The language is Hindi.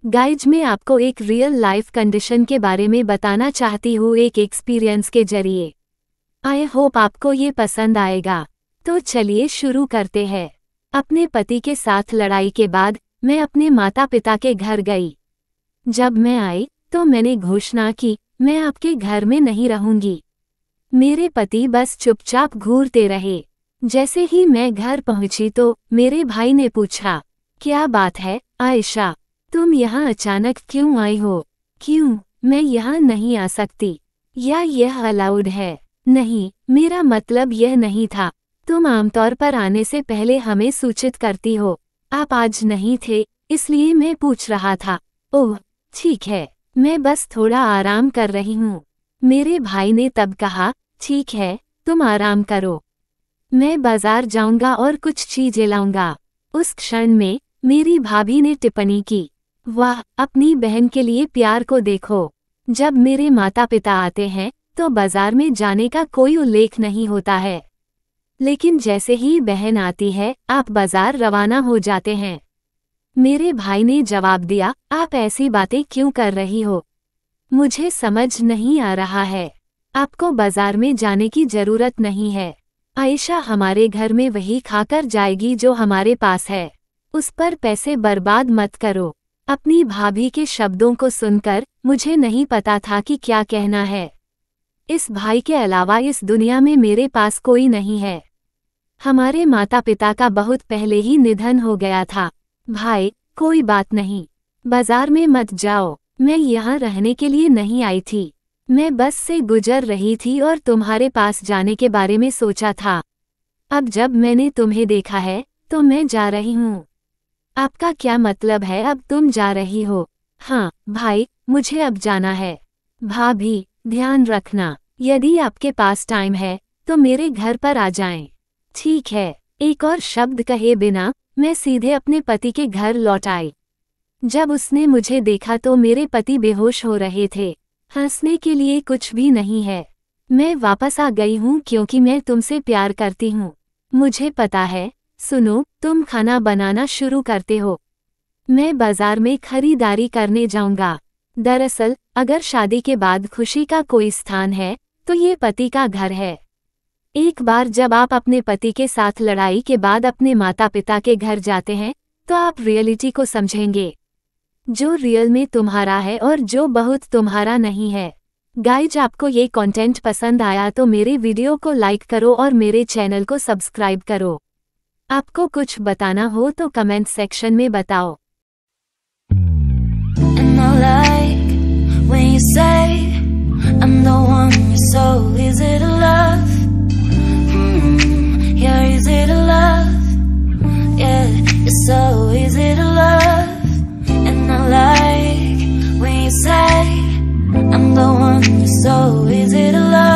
गाइज मैं आपको एक रियल लाइफ कंडीशन के बारे में बताना चाहती हूँ एक एक्सपीरियंस के जरिए। आई होप आपको ये पसंद आएगा। तो चलिए शुरू करते हैं। अपने पति के साथ लड़ाई के बाद मैं अपने माता पिता के घर गई। जब मैं आई तो मैंने घोषणा की, मैं आपके घर में नहीं रहूंगी। मेरे पति बस चुपचाप घूरते रहे। जैसे ही मैं घर पहुंची तो मेरे भाई ने पूछा, क्या बात है आयशा, तुम यहाँ अचानक क्यों आई हो? क्यों, मैं यहाँ नहीं आ सकती, या यह अलाउड है? नहीं, मेरा मतलब यह नहीं था। तुम आमतौर पर आने से पहले हमें सूचित करती हो। आप आज नहीं थे, इसलिए मैं पूछ रहा था। ओह ठीक है, मैं बस थोड़ा आराम कर रही हूँ। मेरे भाई ने तब कहा, ठीक है, तुम आराम करो, मैं बाजार जाऊंगा और कुछ चीजें लाऊंगा। उस क्षण में मेरी भाभी ने टिप्पणी की, वाह, अपनी बहन के लिए प्यार को देखो। जब मेरे माता पिता आते हैं तो बाजार में जाने का कोई उल्लेख नहीं होता है, लेकिन जैसे ही बहन आती है आप बाजार रवाना हो जाते हैं। मेरे भाई ने जवाब दिया, आप ऐसी बातें क्यों कर रही हो? मुझे समझ नहीं आ रहा है। आपको बाजार में जाने की जरूरत नहीं है। आयशा हमारे घर में वही खाकर जाएगी जो हमारे पास है। उस पर पैसे बर्बाद मत करो। अपनी भाभी के शब्दों को सुनकर मुझे नहीं पता था कि क्या कहना है। इस भाई के अलावा इस दुनिया में मेरे पास कोई नहीं है। हमारे माता पिता का बहुत पहले ही निधन हो गया था। भाई, कोई बात नहीं, बाजार में मत जाओ। मैं यहाँ रहने के लिए नहीं आई थी। मैं बस से गुजर रही थी और तुम्हारे पास जाने के बारे में सोचा था। अब जब मैंने तुम्हें देखा है तो मैं जा रही हूँ। आपका क्या मतलब है अब तुम जा रही हो? हाँ भाई, मुझे अब जाना है। भाभी, ध्यान रखना, यदि आपके पास टाइम है तो मेरे घर पर आ जाएं। ठीक है। एक और शब्द कहे बिना मैं सीधे अपने पति के घर लौट आई। जब उसने मुझे देखा तो मेरे पति बेहोश हो रहे थे। हंसने के लिए कुछ भी नहीं है। मैं वापस आ गई हूँ क्योंकि मैं तुमसे प्यार करती हूँ। मुझे पता है। सुनो, तुम खाना बनाना शुरू करते हो। मैं बाजार में खरीदारी करने जाऊंगा। दरअसल अगर शादी के बाद खुशी का कोई स्थान है तो ये पति का घर है। एक बार जब आप अपने पति के साथ लड़ाई के बाद अपने माता पिता के घर जाते हैं तो आप रियलिटी को समझेंगे, जो रियल में तुम्हारा है और जो बहुत तुम्हारा नहीं है। गाइज, आपको ये कंटेंट पसंद आया तो मेरे वीडियो को लाइक करो और मेरे चैनल को सब्सक्राइब करो। आपको कुछ बताना हो तो कमेंट सेक्शन में बताओ। And I like when you say I'm the one you're so easy to love. Yeah, easy to love. Yeah, you're so easy to love. And I like when you say I'm the one you're so easy to love.